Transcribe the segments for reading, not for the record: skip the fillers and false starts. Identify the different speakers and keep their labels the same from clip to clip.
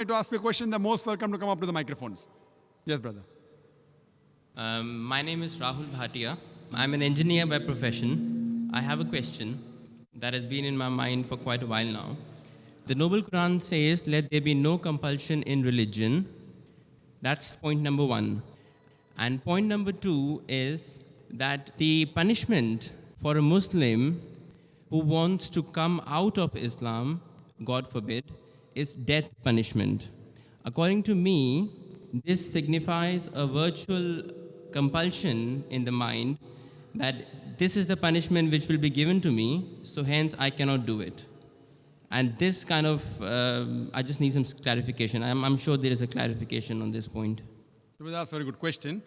Speaker 1: To ask a question, they're most welcome to come up to the microphones. Yes, brother.
Speaker 2: My name is Rahul Bhatia. I'm an engineer by profession. I have a question that has been in my mind for quite a while now. The Noble Quran says, let there be no compulsion in religion. That's point number one. And point number two is that the punishment for a Muslim who wants to come out of Islam, God forbid, is death punishment. According to me, this signifies a virtual compulsion in the mind that this is the punishment which will be given to me, so hence I cannot do it. And this kind of, I just need some clarification. I'm sure there is a clarification on this point.
Speaker 1: That's a very good question.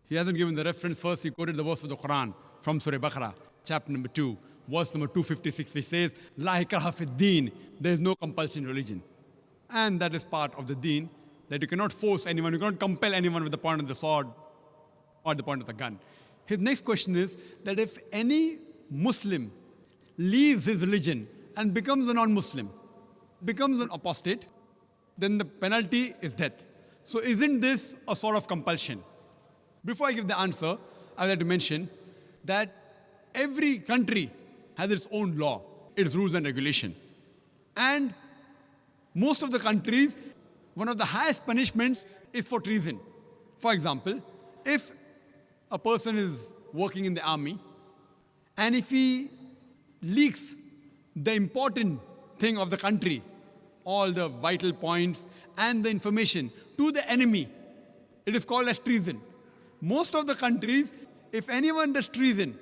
Speaker 1: He hasn't given the reference. First, he quoted the verse of the Quran from Surah Baqarah, chapter number 2, verse number 256, which says, La ikraha fid deen, there is no compulsion in religion. And that is part of the deen, that you cannot force anyone, you cannot compel anyone with the point of the sword or the point of the gun. His next question is that if any Muslim leaves his religion and becomes a non-Muslim, becomes an apostate, then the penalty is death. So isn't this a sort of compulsion? Before I give the answer, I would like to mention that every country has its own law, its rules and regulation. And most of the countries, one of the highest punishments is for treason. For example, if a person is working in the army and if he leaks the important thing of the country, all the vital points and the information to the enemy, it is called as treason. Most of the countries, if anyone does treason,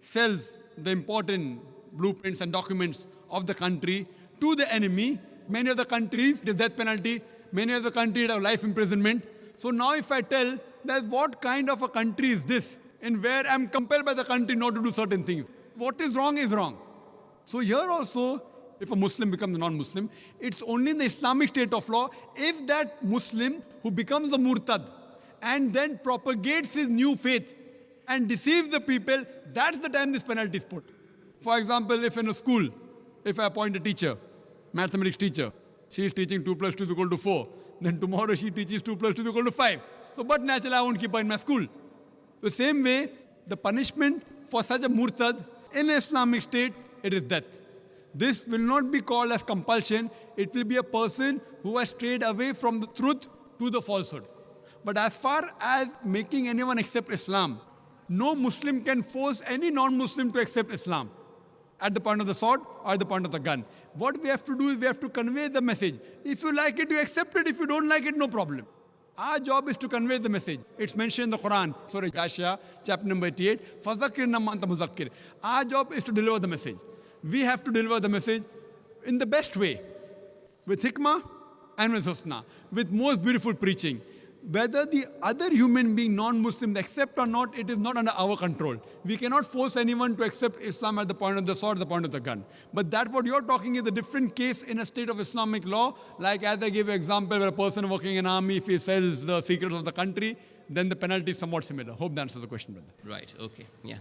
Speaker 1: sells the important blueprints and documents of the country to the enemy, many of the countries, the death penalty, many of the countries have life imprisonment. So now if I tell that what kind of a country is this, in where I'm compelled by the country not to do certain things, what is wrong is wrong. So here also, if a Muslim becomes a non-Muslim, it's only in the Islamic state of law if that Muslim who becomes a murtad and then propagates his new faith and deceives the people, that's the time this penalty is put. For example, if in a school, if I appoint a teacher, mathematics teacher, she is teaching 2 plus 2 is equal to 4, then tomorrow she teaches 2 plus 2 is equal to 5. So, but naturally I won't keep her in my school. The same way, the punishment for such a murtad in an Islamic state, it is death. This will not be called as compulsion. It will be a person who has strayed away from the truth to the falsehood. But as far as making anyone accept Islam, no Muslim can force any non-Muslim to accept Islam at the point of the sword or at the point of the gun. What we have to do is we have to convey the message. If you like it, you accept it. If you don't like it, no problem. Our job is to convey the message. It's mentioned in the Quran, Surah Ghashiyah, chapter number 88, فَذَكِّرْ نَمَّا أَنْتَ مُذَكِّرْ. Our job is to deliver the message. We have to deliver the message in the best way, with hikmah and with husna, with most beautiful preaching. Whether the other human being, non-Muslim, accept or not, it is not under our control. We cannot force anyone to accept Islam at the point of the sword, the point of the gun. But that what you're talking is a different case in a state of Islamic law. Like as I gave an example where a person working in army, if he sells the secrets of the country, then the penalty is somewhat similar. Hope that answers the question, brother.
Speaker 2: Right, okay, yeah.